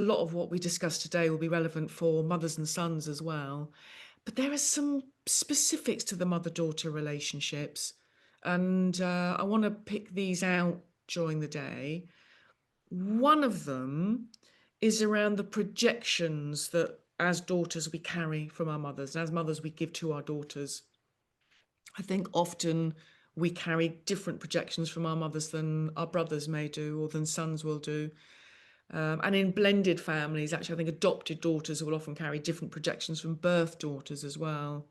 lot of what we discussed today will be relevant for mothers and sons as well. But there are some specifics to the mother-daughter relationships, and I want to pick these out during the day. One of them is around the projections that as daughters we carry from our mothers, and as mothers we give to our daughters. I think often we carry different projections from our mothers than our brothers may do or than sons will do. And in blended families, actually, I think adopted daughters will often carry different projections from birth daughters as well.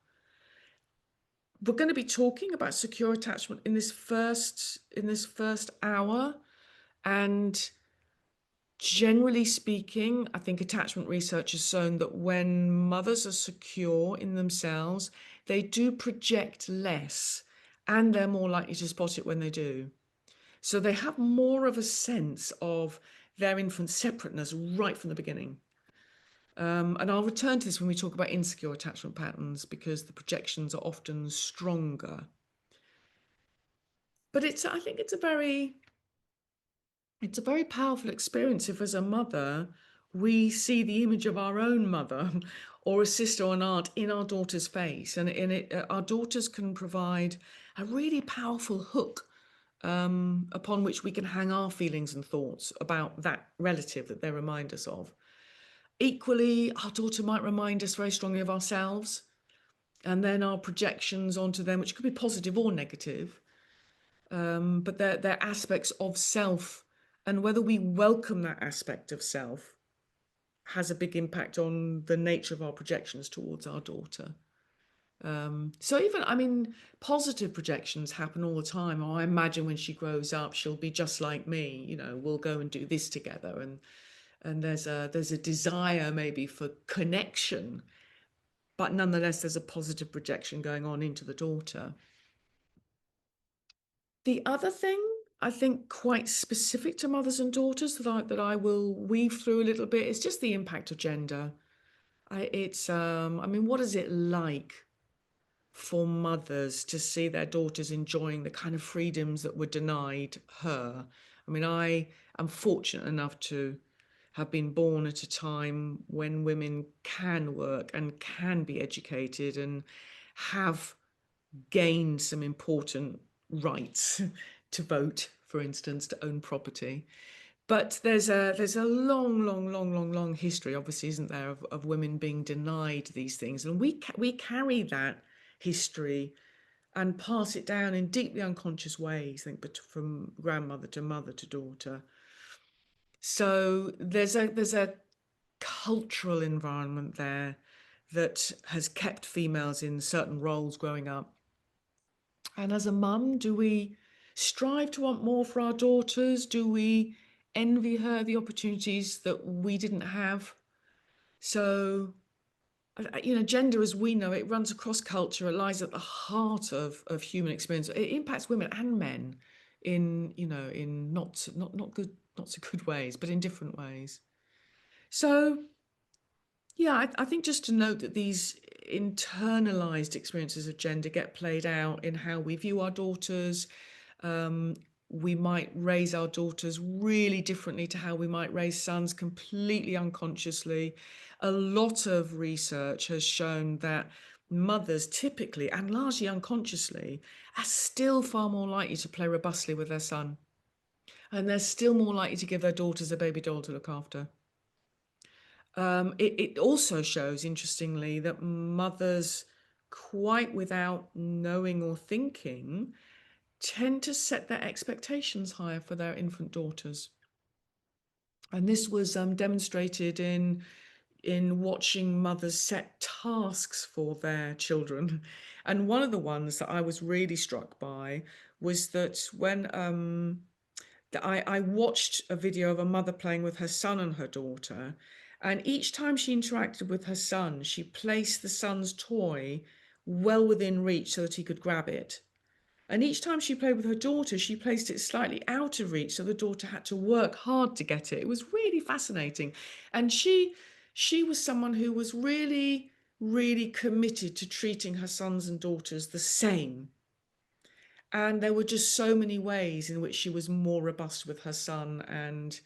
We're going to be talking about secure attachment in this first hour, and generally speaking, I think attachment research has shown that when mothers are secure in themselves, they do project less and they're more likely to spot it when they do. So they have more of a sense of their infant's separateness right from the beginning. And I'll return to this when we talk about insecure attachment patterns, because the projections are often stronger. But I think it's a very powerful experience if, as a mother, we see the image of our own mother or a sister or an aunt in our daughter's face. And our daughters can provide a really powerful hook upon which we can hang our feelings and thoughts about that relative that they remind us of. Equally, our daughter might remind us very strongly of ourselves, and then our projections onto them, which could be positive or negative, but they're aspects of self, and whether we welcome that aspect of self has a big impact on the nature of our projections towards our daughter. So even, I mean, positive projections happen all the time. Oh, I imagine when she grows up, she'll be just like me. You know, we'll go and do this together, and there's a desire maybe for connection, but nonetheless, there's a positive projection going on into the daughter. The other thing, I think, quite specific to mothers and daughters that I will weave through a little bit is just the impact of gender. I mean, what is it like for mothers to see their daughters enjoying the kind of freedoms that were denied her? I mean, I am fortunate enough to have been born at a time when women can work and can be educated and have gained some important rights to vote, for instance, to own property. But there's a long history, obviously, isn't there, of women being denied these things, and we carry that history and pass it down in deeply unconscious ways, I think, but from grandmother to mother to daughter. So there's a cultural environment there that has kept females in certain roles growing up. And as a mum, do we strive to want more for our daughters? Do we envy her the opportunities that we didn't have? So, you know, gender as we know it runs across culture. It lies at the heart of human experience. It impacts women and men in, you know, in not so good ways, but in different ways. So, yeah, I think just to note that these internalized experiences of gender get played out in how we view our daughters. We might raise our daughters really differently to how we might raise sons, completely unconsciously. A lot of research has shown that mothers typically and largely unconsciously are still far more likely to play robustly with their son. And they're still more likely to give their daughters a baby doll to look after. It also shows, interestingly, that mothers, quite without knowing or thinking, tend to set their expectations higher for their infant daughters. And this was demonstrated in watching mothers set tasks for their children. And one of the ones that I was really struck by was that when I watched a video of a mother playing with her son and her daughter, and each time she interacted with her son, she placed the son's toy well within reach so that he could grab it. And each time she played with her daughter, she placed it slightly out of reach so the daughter had to work hard to get it. It was really fascinating. And she was someone who was really, really committed to treating her sons and daughters the same. And there were just so many ways in which she was more robust with her son and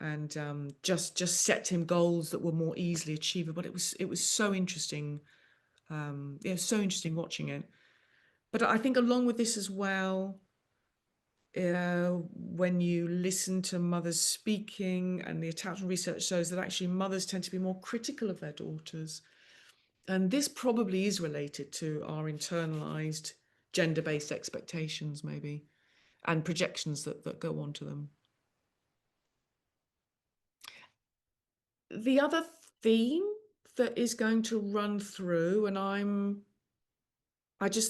and just set him goals that were more easily achievable. But it was so interesting. It was so interesting watching it. But I think along with this as well, when you listen to mothers speaking, and the attachment research shows that actually mothers tend to be more critical of their daughters. And this probably is related to our internalized gender-based expectations, maybe, and projections that go onto them. The other theme that is going to run through, and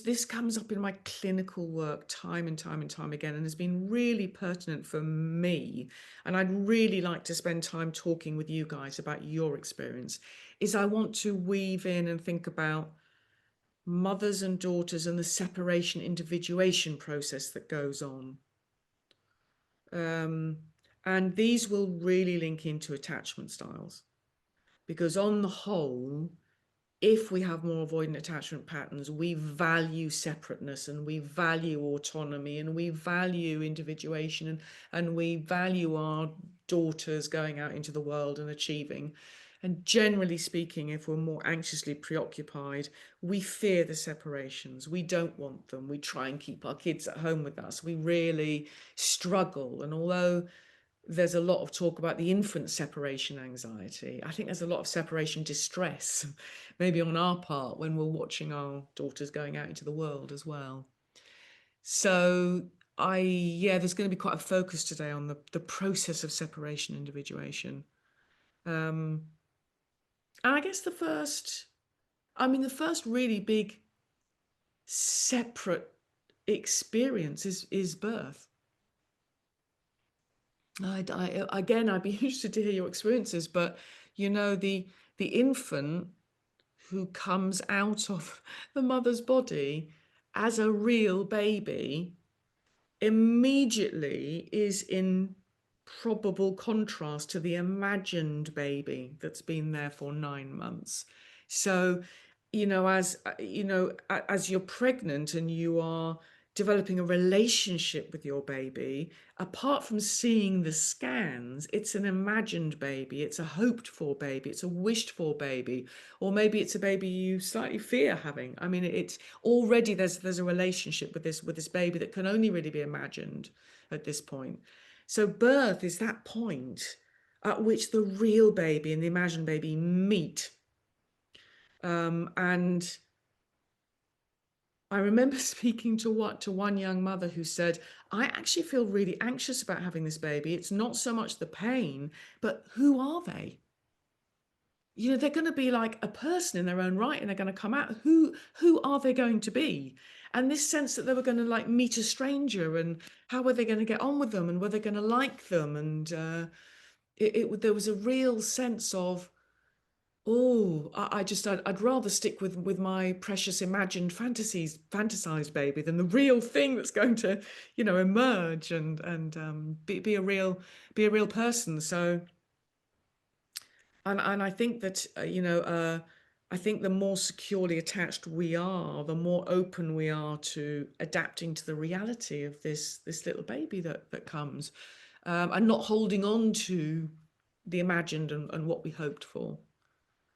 this comes up in my clinical work time and time and time again, and has been really pertinent for me. And I'd really like to spend time talking with you guys about your experience, is I want to weave in and think about mothers and daughters and the separation individuation process that goes on. And these will really link into attachment styles, because on the whole, if we have more avoidant attachment patterns, we value separateness, and we value autonomy, and we value individuation, and we value our daughters going out into the world and achieving. And generally speaking, if we're more anxiously preoccupied, we fear the separations. We don't want them. We try and keep our kids at home with us. We really struggle. And although there's a lot of talk about the infant separation anxiety, I think there's a lot of separation distress, maybe on our part, when we're watching our daughters going out into the world as well. So there's going to be quite a focus today on the process of separation individuation. And I guess the first really big separate experience is birth. Again, I'd be interested to hear your experiences, but the infant who comes out of the mother's body as a real baby immediately is in probable contrast to the imagined baby that's been there for 9 months. So, as you're pregnant and you are developing a relationship with your baby, apart from seeing the scans, it's an imagined baby, it's a hoped for baby, it's a wished for baby, or maybe it's a baby you slightly fear having. I mean, it's already there's a relationship with this baby that can only really be imagined at this point. So birth is that point at which the real baby and the imagined baby meet. And I remember speaking to one young mother who said, I actually feel really anxious about having this baby. It's not so much the pain, but who are they? They're going to be like a person in their own right, and they're going to come out. Who are they going to be? And this sense that they were going to like meet a stranger, and how were they going to get on with them, and were they going to like them? And there was a real sense of, I'd rather stick with my precious imagined fantasized baby than the real thing that's going to, emerge and be a real person. So, and I think that I think the more securely attached we are, the more open we are to adapting to the reality of this little baby that comes, and not holding on to the imagined and what we hoped for.